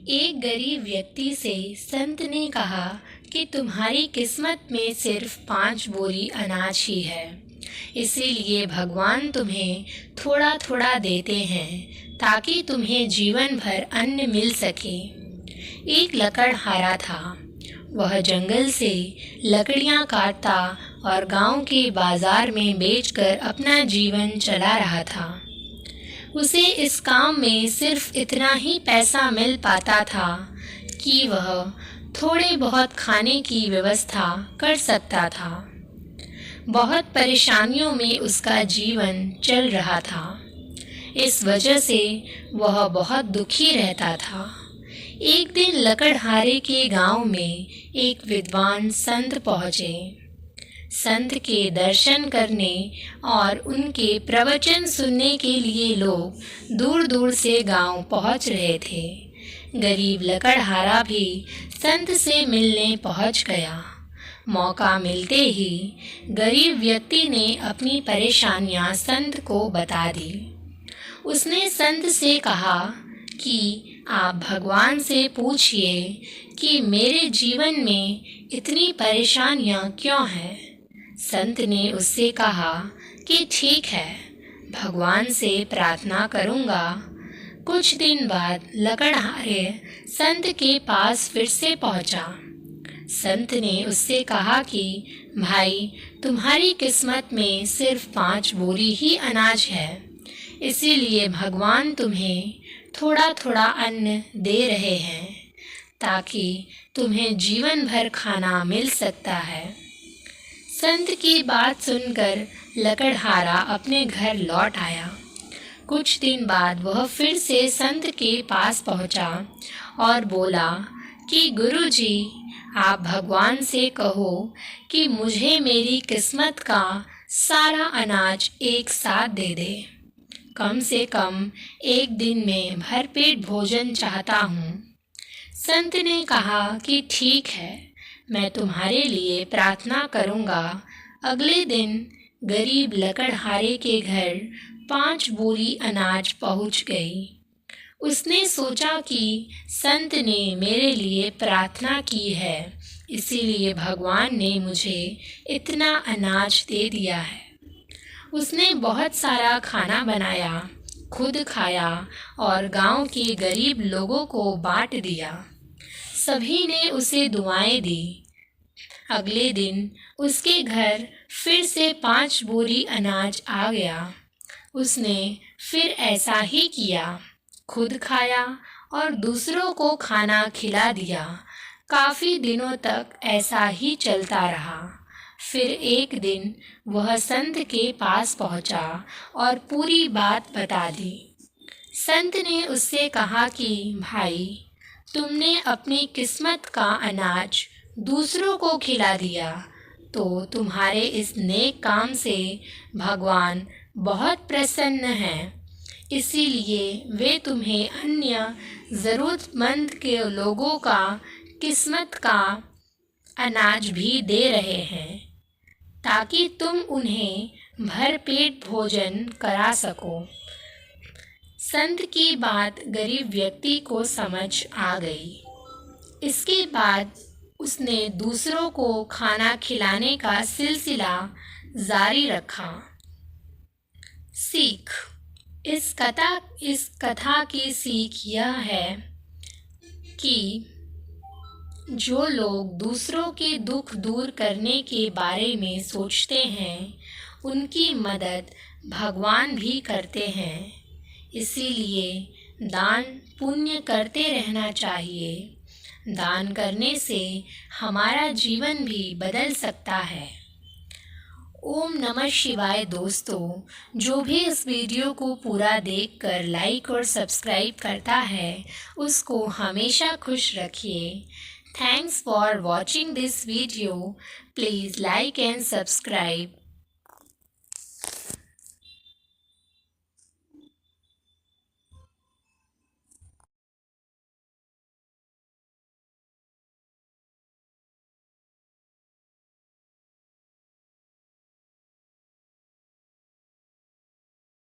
एक गरीब व्यक्ति से संत ने कहा कि तुम्हारी किस्मत में सिर्फ 5 बोरी अनाज ही है, इसीलिए भगवान तुम्हें थोड़ा थोड़ा देते हैं ताकि तुम्हें जीवन भर अन्न मिल सके। एक लकड़हारा था। वह जंगल से लकड़ियां काटता और गांव के बाजार में बेचकर अपना जीवन चला रहा था। उसे इस काम में सिर्फ इतना ही पैसा मिल पाता था कि वह थोड़े बहुत खाने की व्यवस्था कर सकता था। बहुत परेशानियों में उसका जीवन चल रहा था। इस वजह से वह बहुत दुखी रहता था। एक दिन लकड़हारे के गांव में एक विद्वान संत पहुँचे। संत के दर्शन करने और उनके प्रवचन सुनने के लिए लोग दूर दूर से गांव पहुंच रहे थे। गरीब लकड़हारा भी संत से मिलने पहुंच गया। मौका मिलते ही गरीब व्यक्ति ने अपनी परेशानियां संत को बता दी। उसने संत से कहा कि आप भगवान से पूछिए कि मेरे जीवन में इतनी परेशानियां क्यों हैं। संत ने उससे कहा कि ठीक है, भगवान से प्रार्थना करूँगा। कुछ दिन बाद लकड़हारे संत के पास फिर से पहुँचा। संत ने उससे कहा कि भाई, तुम्हारी किस्मत में सिर्फ 5 बोरी ही अनाज है, इसीलिए भगवान तुम्हें थोड़ा थोड़ा अन्न दे रहे हैं ताकि तुम्हें जीवन भर खाना मिल सकता है। संत की बात सुनकर लकड़हारा अपने घर लौट आया। कुछ दिन बाद वह फिर से संत के पास पहुंचा और बोला कि गुरुजी, आप भगवान से कहो कि मुझे मेरी किस्मत का सारा अनाज एक साथ दे दे। कम से कम एक दिन में भरपेट भोजन चाहता हूँ। संत ने कहा कि ठीक है, मैं तुम्हारे लिए प्रार्थना करूँगा। अगले दिन गरीब लकड़हारे के घर 5 बोरी अनाज पहुँच गई। उसने सोचा कि संत ने मेरे लिए प्रार्थना की है, इसीलिए भगवान ने मुझे इतना अनाज दे दिया है। उसने बहुत सारा खाना बनाया, खुद खाया और गांव के गरीब लोगों को बांट दिया। सभी ने उसे दुआएं दी। अगले दिन उसके घर फिर से 5 बोरी अनाज आ गया। उसने फिर ऐसा ही किया, खुद खाया और दूसरों को खाना खिला दिया। काफ़ी दिनों तक ऐसा ही चलता रहा। फिर एक दिन वह संत के पास पहुंचा और पूरी बात बता दी। संत ने उससे कहा कि भाई, तुमने अपनी किस्मत का अनाज दूसरों को खिला दिया, तो तुम्हारे इस नेक काम से भगवान बहुत प्रसन्न हैं। इसीलिए वे तुम्हें अन्य ज़रूरतमंद के लोगों का किस्मत का अनाज भी दे रहे हैं ताकि तुम उन्हें भरपेट भोजन करा सको। संत की बात गरीब व्यक्ति को समझ आ गई। इसके बाद उसने दूसरों को खाना खिलाने का सिलसिला जारी रखा। सीख: इस कथा की सीख यह है कि जो लोग दूसरों के दुख दूर करने के बारे में सोचते हैं, उनकी मदद भगवान भी करते हैं। इसीलिए दान पुण्य करते रहना चाहिए। दान करने से हमारा जीवन भी बदल सकता है। ओम नमः शिवाय। दोस्तों, जो भी इस वीडियो को पूरा देखकर लाइक और सब्सक्राइब करता है, उसको हमेशा खुश रखिए। Thanks for watching this video. Please like and subscribe.